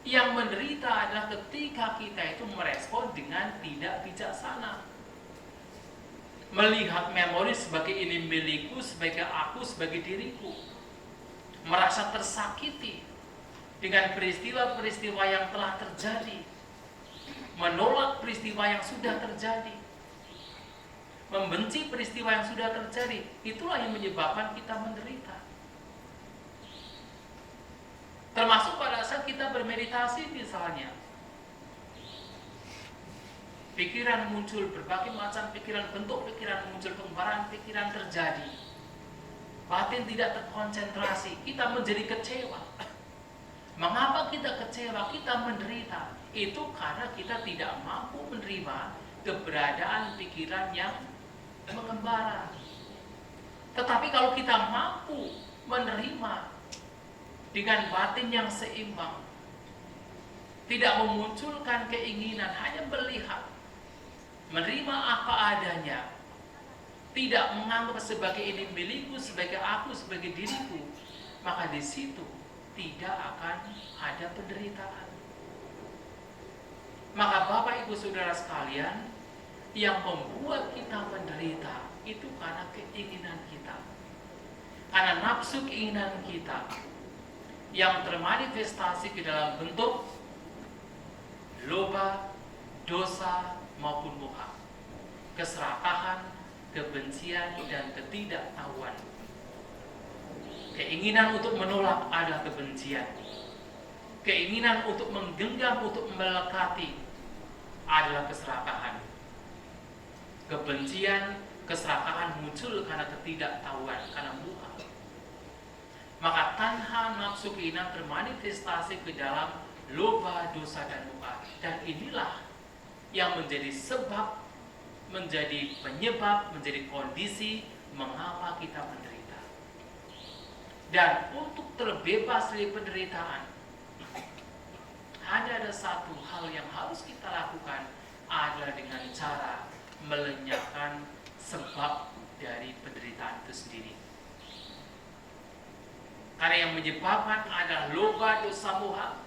[SPEAKER 1] Yang menderita adalah ketika kita itu merespon dengan tidak bijaksana, melihat memori sebagai ini milikku, sebagai aku, sebagai diriku, merasa tersakiti dengan peristiwa-peristiwa yang telah terjadi, menolak peristiwa yang sudah terjadi, membenci peristiwa yang sudah terjadi, itulah yang menyebabkan kita menderita. Termasuk pada saat kita bermeditasi misalnya, pikiran muncul, berbagai macam pikiran, bentuk pikiran muncul, kembaran pikiran terjadi, batin tidak terkonsentrasi, kita menjadi kecewa. Mengapa kita kecewa, kita menderita? Itu karena kita tidak mampu menerima keberadaan pikiran yang mengembara. Tetapi kalau kita mampu menerima dengan batin yang seimbang, tidak memunculkan keinginan, hanya melihat, menerima apa adanya, tidak menganggap sebagai ini milikku, sebagai aku, sebagai diriku, maka di situ tidak akan ada penderitaan. Maka Bapak Ibu Saudara sekalian, yang membuat kita menderita itu karena keinginan kita, karena nafsu keinginan kita yang termanifestasi ke dalam bentuk loba, dosa maupun moha, keserakahan, kebencian, dan ketidaktahuan. Keinginan untuk menolak adalah kebencian. Keinginan untuk menggenggam, untuk melekati adalah keserakahan. Kebencian, keserakahan muncul karena ketidaktahuan, karena moha. Maka tanha nafsu keinginan termanifestasi ke dalam loba, dosa, dan moha. Dan inilah yang menjadi sebab, menjadi penyebab, menjadi kondisi mengapa kita menderita. Dan untuk terbebas dari penderitaan, hanya ada satu hal yang harus kita lakukan, adalah dengan cara melenyapkan sebab dari penderitaan itu sendiri. Karena yang menyebabkan adalah loba, dosa, moha,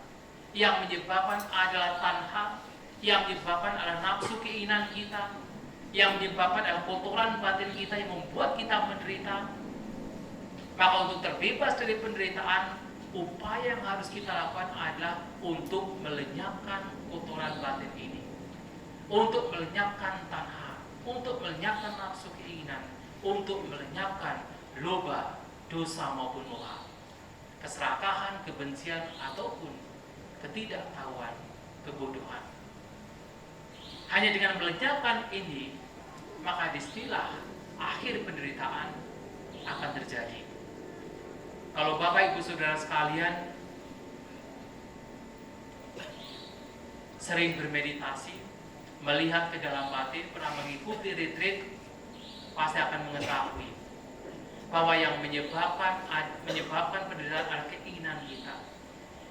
[SPEAKER 1] yang menyebabkan adalah tanha, yang menyebabkan adalah nafsu keinginan kita, yang menyebabkan adalah kotoran batin kita yang membuat kita menderita. Maka untuk terbebas dari penderitaan, upaya yang harus kita lakukan adalah untuk melenyapkan kotoran batin ini, untuk melenyapkan tanha, untuk melenyapkan nafsu keinginan, untuk melenyapkan loba, dosa maupun moha, keserakahan, kebencian ataupun ketidaktahuan, kebodohan. Hanya dengan melenyapkan ini, maka disinilah akhir penderitaan akan terjadi. Kalau Bapak Ibu Saudara sekalian sering bermeditasi, melihat ke dalam batin, pernah mengikuti retreat, pasti akan mengetahui bahwa yang menyebabkan penderitaan adalah keinginan kita,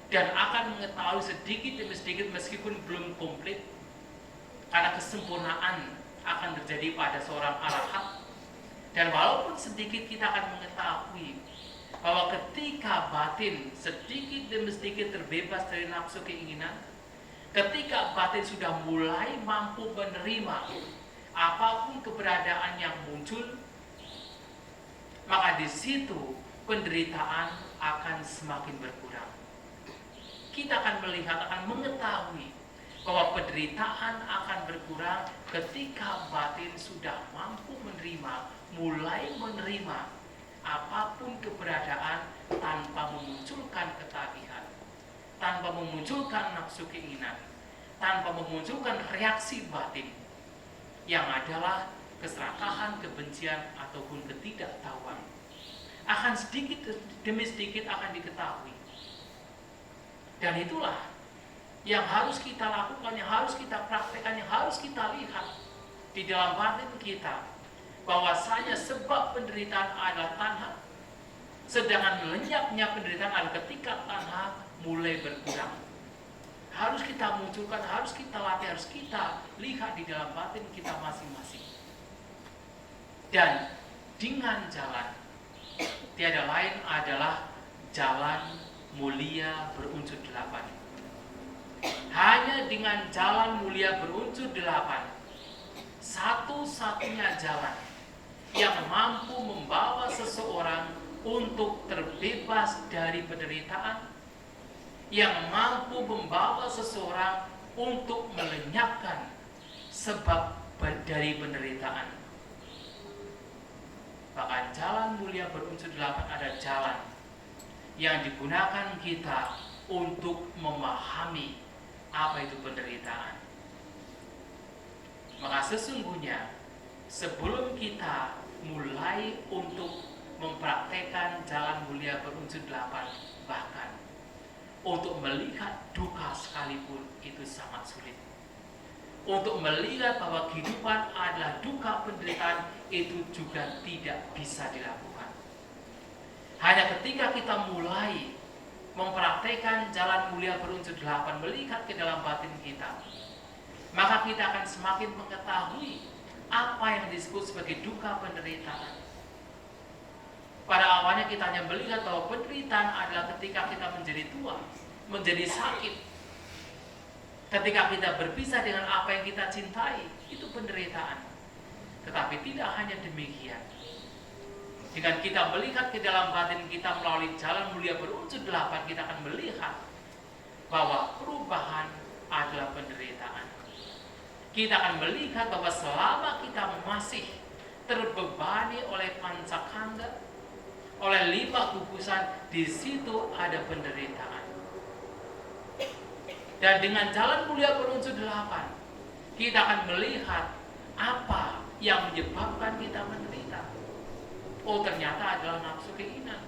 [SPEAKER 1] dan akan mengetahui sedikit demi sedikit meskipun belum komplit, karena kesempurnaan akan terjadi pada seorang arahat. Dan walaupun sedikit, kita akan mengetahui bahwa ketika batin sedikit demi sedikit terbebas dari nafsu keinginan, ketika batin sudah mulai mampu menerima apapun keberadaan yang muncul, maka di situ penderitaan akan semakin berkurang. Kita akan melihat, akan mengetahui bahwa penderitaan akan berkurang ketika batin sudah mampu menerima, mulai menerima apapun keberadaan tanpa memunculkan ketagihan, tanpa memunculkan nafsu keinginan, tanpa memunculkan reaksi batin yang adalah keserakahan, kebencian ataupun ketidaktahuan. Akan sedikit demi sedikit akan diketahui. Dan itulah yang harus kita lakukan, yang harus kita praktekkan, yang harus kita lihat di dalam batin kita, bahwasanya sebab penderitaan adalah tanha, sedangkan lenyapnya penderitaan adalah ketika tanha mulai berkurang. Harus kita munculkan, harus kita latih, harus kita lihat di dalam batin kita masing-masing. Dan dengan jalan, tiada lain adalah jalan mulia berunsur 8. Hanya dengan jalan mulia berunsur 8, satu-satunya jalan yang mampu membawa seseorang untuk terbebas dari penderitaan, yang mampu membawa seseorang untuk melenyapkan sebab dari penderitaan. Bahkan jalan mulia berunsur 8 ada jalan yang digunakan kita untuk memahami apa itu penderitaan. Maka sesungguhnya sebelum kita mulai untuk mempraktekkan jalan mulia berunsur 8, bahkan untuk melihat duka sekalipun itu sangat sulit. Untuk melihat bahwa kehidupan adalah duka, penderitaan itu juga tidak bisa dilakukan. Hanya ketika kita mulai mempraktekkan jalan mulia berunsur 8, melihat ke dalam batin kita, maka kita akan semakin mengetahui apa yang disebut sebagai duka penderitaan. Pada awalnya kita hanya melihat bahwa penderitaan adalah ketika kita menjadi tua, menjadi sakit. Ketika kita berpisah dengan apa yang kita cintai, itu penderitaan. Tetapi tidak hanya demikian. Dengan kita melihat ke dalam batin kita melalui jalan mulia berunsur 8, kita akan melihat bahwa perubahan adalah penderitaan. Kita akan melihat bahwa selama kita masih terbebani oleh pancakanda, oleh 5 gugusan, di situ ada penderitaan. Dan dengan jalan mulia berunsur 8, kita akan melihat apa yang menyebabkan kita menderita. Oh, ternyata adalah nafsu keinginan.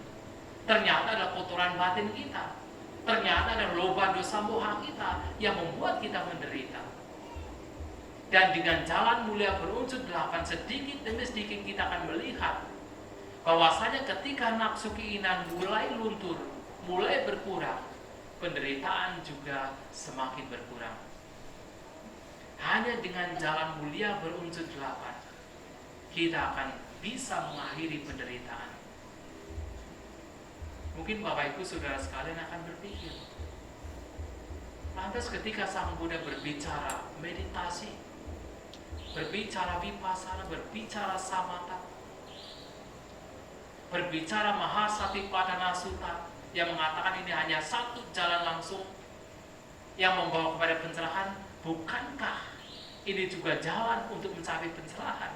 [SPEAKER 1] Ternyata adalah kotoran batin kita. Ternyata adalah loba, dosa, moha kita yang membuat kita menderita. Dan dengan jalan mulia berunsur 8, sedikit demi sedikit kita akan melihat bahwasanya ketika nafsu keinginan mulai luntur, mulai berkurang, penderitaan juga semakin berkurang. Hanya dengan jalan mulia berunsur 8, kita akan bisa mengakhiri penderitaan. Mungkin Bapak Ibu Saudara sekalian akan berpikir, lantas ketika Sang Buddha berbicara meditasi, berbicara vipassana, berbicara samatha, berbicara mahasatipadana sutta, yang mengatakan ini hanya satu jalan langsung yang membawa kepada pencerahan, bukankah ini juga jalan untuk mencapai pencerahan?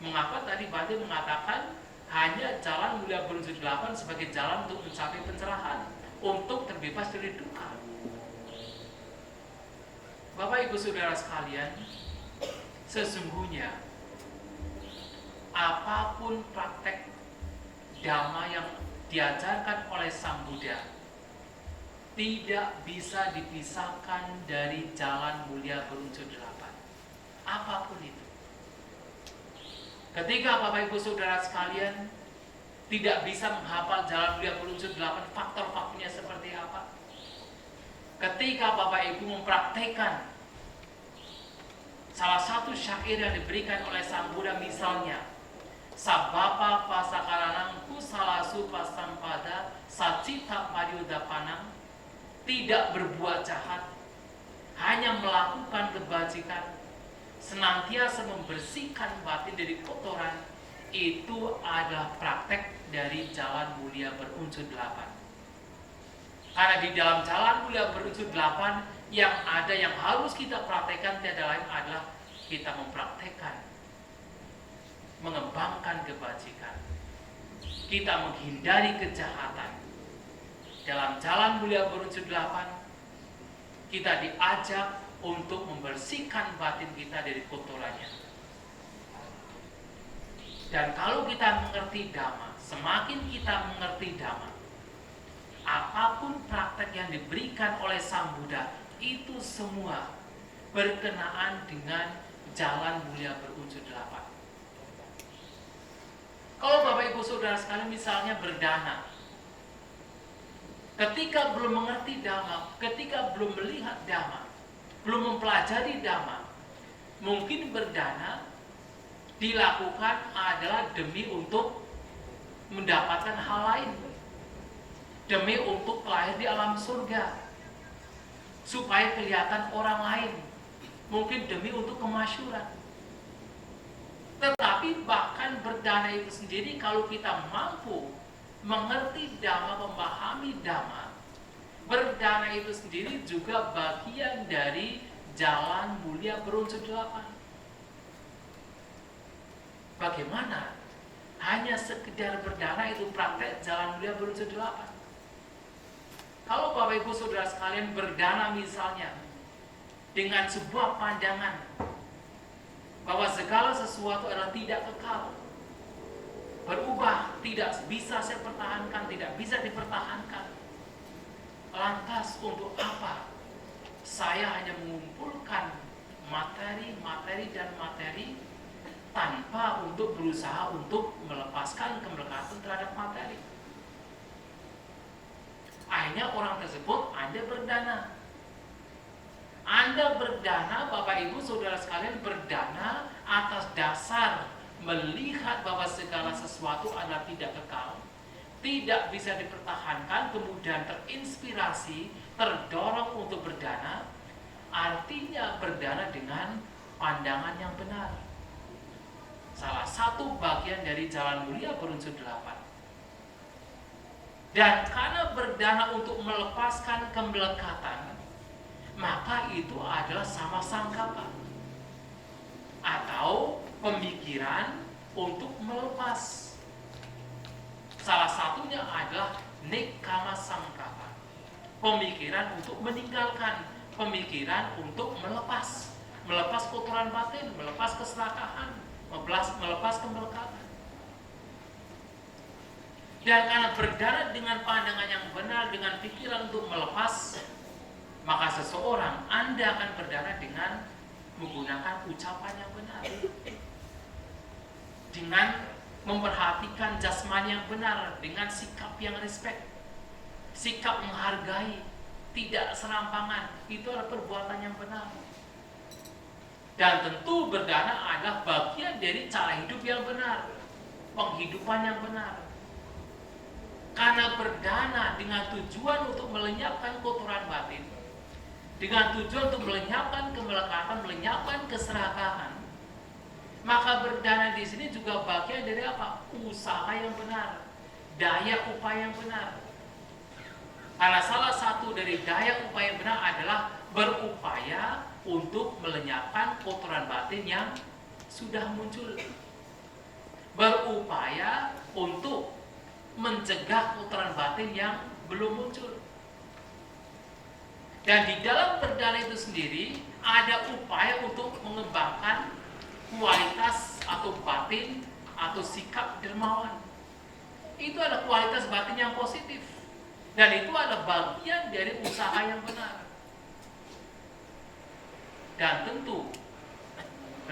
[SPEAKER 1] Mengapa tadi Bade mengatakan hanya jalan mulia berunsur 8 sebagai jalan untuk mencapai pencerahan, untuk terbebas dari duka? Bapak Ibu Saudara sekalian, sesungguhnya apapun praktek dhamma yang diajarkan oleh Sang Buddha tidak bisa dipisahkan dari jalan mulia berunsur 8. Apapun itu. Ketika Bapak Ibu Saudara sekalian tidak bisa menghafal jalan mulia berunsur 8, faktor-faktornya seperti apa? Ketika Bapak Ibu mempraktekkan salah satu syair yang diberikan oleh Sang Buddha, misalnya Sabapa pasakaranang kusalasu pasampada sacita pariudapanang, tidak berbuat jahat, hanya melakukan kebajikan, senantiasa membersihkan batin dari kotoran, itu adalah praktek dari jalan mulia berunsur 8. Karena di dalam jalan mulia berunsur 8 yang ada, yang harus kita praktekkan tiada lain adalah kita mempraktekkan mengembangkan kebajikan, kita menghindari kejahatan. Dalam jalan mulia berunsur 8 kita diajak untuk membersihkan batin kita dari kotorannya. Dan kalau kita mengerti Dhamma, semakin kita mengerti Dhamma, apapun praktek yang diberikan oleh Sang Buddha, itu semua berkenaan dengan jalan mulia berunsur 8. Kalau Bapak Ibu Saudara sekalian misalnya berdana, ketika belum mengerti Dhamma, ketika belum melihat Dhamma, belum mempelajari Dhamma, mungkin berdana dilakukan adalah demi untuk mendapatkan hal lain, demi untuk lahir di alam surga, supaya kelihatan orang lain, mungkin demi untuk kemasyhuran. Tetapi bahkan berdana itu sendiri, kalau kita mampu mengerti Dhamma, memahami Dhamma, berdana itu sendiri juga bagian dari jalan mulia berunsur 8. Bagaimana? Hanya sekedar berdana itu praktek jalan mulia berunsur 8. Kalau Bapak Ibu Saudara sekalian berdana misalnya dengan sebuah pandangan bahwa segala sesuatu adalah tidak kekal, berubah, tidak bisa saya pertahankan, tidak bisa dipertahankan. Lantas untuk apa saya hanya mengumpulkan materi dan materi tanpa untuk berusaha untuk melepaskan kemelekatan terhadap materi? Akhirnya orang tersebut Anda berdana. Anda berdana, Bapak Ibu Saudara sekalian, berdana atas dasar melihat bahwa segala sesuatu adalah tidak kekal, tidak bisa dipertahankan, kemudian terinspirasi, terdorong untuk berdana. Artinya berdana dengan pandangan yang benar. Salah satu bagian dari jalan mulia berunsur 8. Dan karena berdana untuk melepaskan kemelekatan, maka itu adalah sama sangkapa atau pemikiran untuk melepas. Salah satunya adalah nekkhamma sangkapa, pemikiran untuk meninggalkan, pemikiran untuk melepas kotoran batin, melepas keserakahan, melepas kemelekatan. Dan karena berdana dengan pandangan yang benar, dengan pikiran untuk melepas, maka seseorang, Anda akan berdana dengan menggunakan ucapan yang benar, dengan memperhatikan jasmani yang benar, dengan sikap yang respect, sikap menghargai, tidak serampangan. Itu adalah perbuatan yang benar. Dan tentu berdana adalah bagian dari cara hidup yang benar, penghidupan yang benar. Karena berdana dengan tujuan untuk melenyapkan kotoran batin, dengan tujuan untuk melenyapkan kemelekatan, melenyapkan keserakahan, maka berdana di sini juga bagian dari apa? Usaha yang benar daya upaya yang benar. Karena salah satu dari daya upaya yang benar adalah berupaya untuk melenyapkan kotoran batin yang sudah muncul. Berupaya untuk mencegah kotoran batin yang belum muncul. Dan di dalam berdana itu sendiri ada upaya untuk mengembangkan kualitas atau batin atau sikap dermawan. Itu adalah kualitas batin yang positif. Dan itu adalah bagian dari usaha yang benar. Dan tentu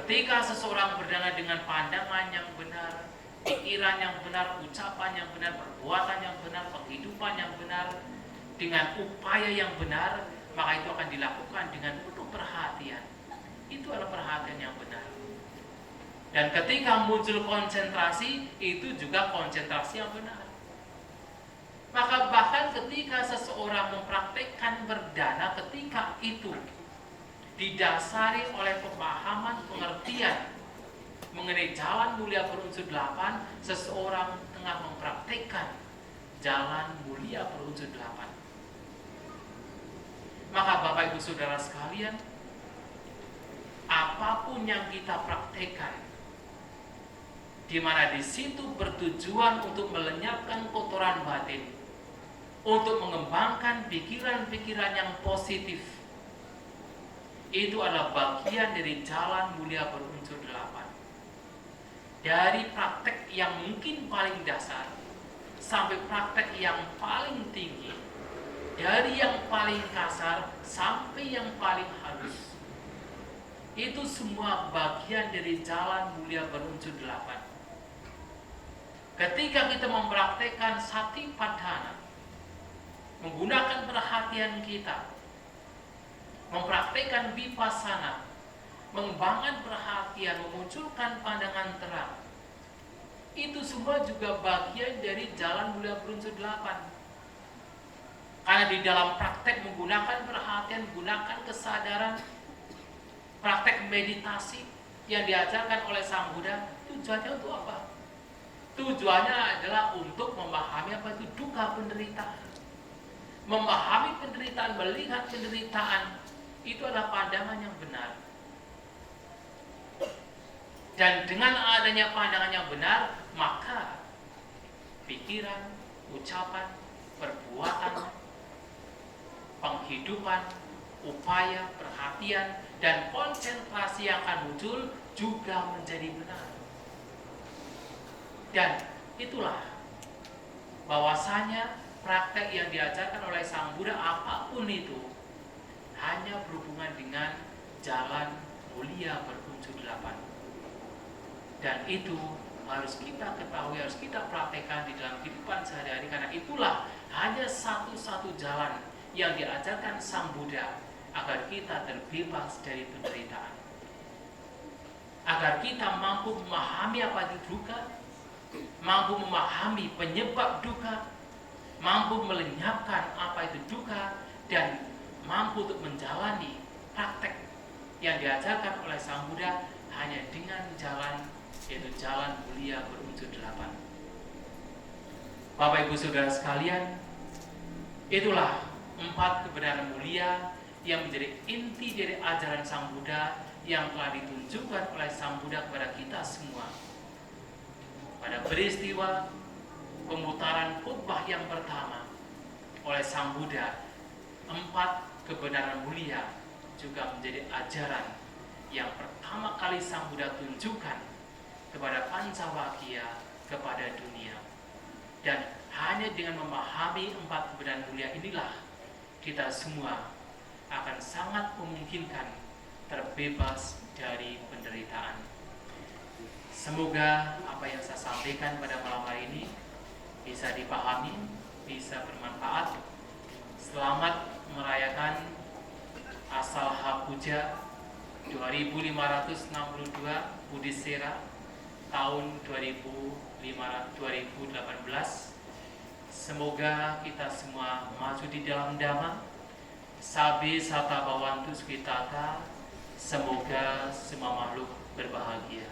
[SPEAKER 1] ketika seseorang berdana dengan pandangan yang benar, pikiran yang benar, ucapan yang benar, perbuatan yang benar, penghidupan yang benar, dengan upaya yang benar, maka itu akan dilakukan dengan penuh perhatian. Itu adalah perhatian yang benar. Dan ketika muncul konsentrasi, itu juga konsentrasi yang benar. Maka bahkan ketika seseorang mempraktekkan berdana, ketika itu didasari oleh pemahaman pengertian mengenai jalan mulia berunsur 8, seseorang tengah mempraktekkan jalan mulia berunsur 8. Maka Bapak Ibu Saudara sekalian, apapun yang kita praktekkan, di mana di situ bertujuan untuk melenyapkan kotoran batin, untuk mengembangkan pikiran-pikiran yang positif, itu adalah bagian dari jalan mulia berunsur 8. Dari praktek yang mungkin paling dasar sampai praktek yang paling tinggi, dari yang paling kasar sampai yang paling halus, itu semua bagian dari jalan mulia berunsur 8. Ketika kita mempraktekkan Satipatthana, menggunakan perhatian kita, mempraktekkan Vipassana, mengembangkan perhatian, memunculkan pandangan terang, itu semua juga bagian dari jalan mulia berunsur 8. Karena di dalam praktek menggunakan perhatian, menggunakan kesadaran, praktek meditasi yang diajarkan oleh Sang Buddha, tujuannya untuk apa? Tujuannya adalah untuk memahami apa itu duka penderitaan. Memahami penderitaan, melihat penderitaan, itu adalah pandangan yang benar. Dan dengan adanya pandangan yang benar, maka pikiran, ucapan, perbuatan, penghidupan, upaya, perhatian, dan konsentrasi yang akan muncul juga menjadi benar. Dan itulah bahwasanya praktek yang diajarkan oleh Sang Buddha apapun itu hanya berhubungan dengan jalan mulia berunsur 8. Dan itu harus kita ketahui, harus kita praktekkan di dalam kehidupan sehari-hari, karena itulah hanya satu-satu jalan yang diajarkan Sang Buddha agar kita terbebas dari penderitaan, agar kita mampu memahami apa itu duka, mampu memahami penyebab duka, mampu melenyapkan apa itu duka, dan mampu untuk menjalani praktek yang diajarkan oleh Sang Buddha hanya dengan jalan, yaitu jalan mulia berunsur 8. Bapak Ibu Saudara sekalian, itulah 4 kebenaran mulia yang menjadi inti dari ajaran Sang Buddha yang telah ditunjukkan oleh Sang Buddha kepada kita semua. Pada peristiwa pemutaran khutbah yang pertama oleh Sang Buddha, 4 kebenaran mulia juga menjadi ajaran yang pertama kali Sang Buddha tunjukkan kepada Pancawakya, kepada dunia. Dan hanya dengan memahami 4 kebenaran mulia inilah kita semua akan sangat memungkinkan terbebas dari penderitaan. Semoga apa yang saya sampaikan pada malam hari ini bisa dipahami, bisa bermanfaat. Selamat merayakan Asalha Puja 2562 Buddhisera tahun 2018. Semoga kita semua maju di dalam Dhamma. Sabi sata bawantu sukitata. Semoga semua makhluk berbahagia.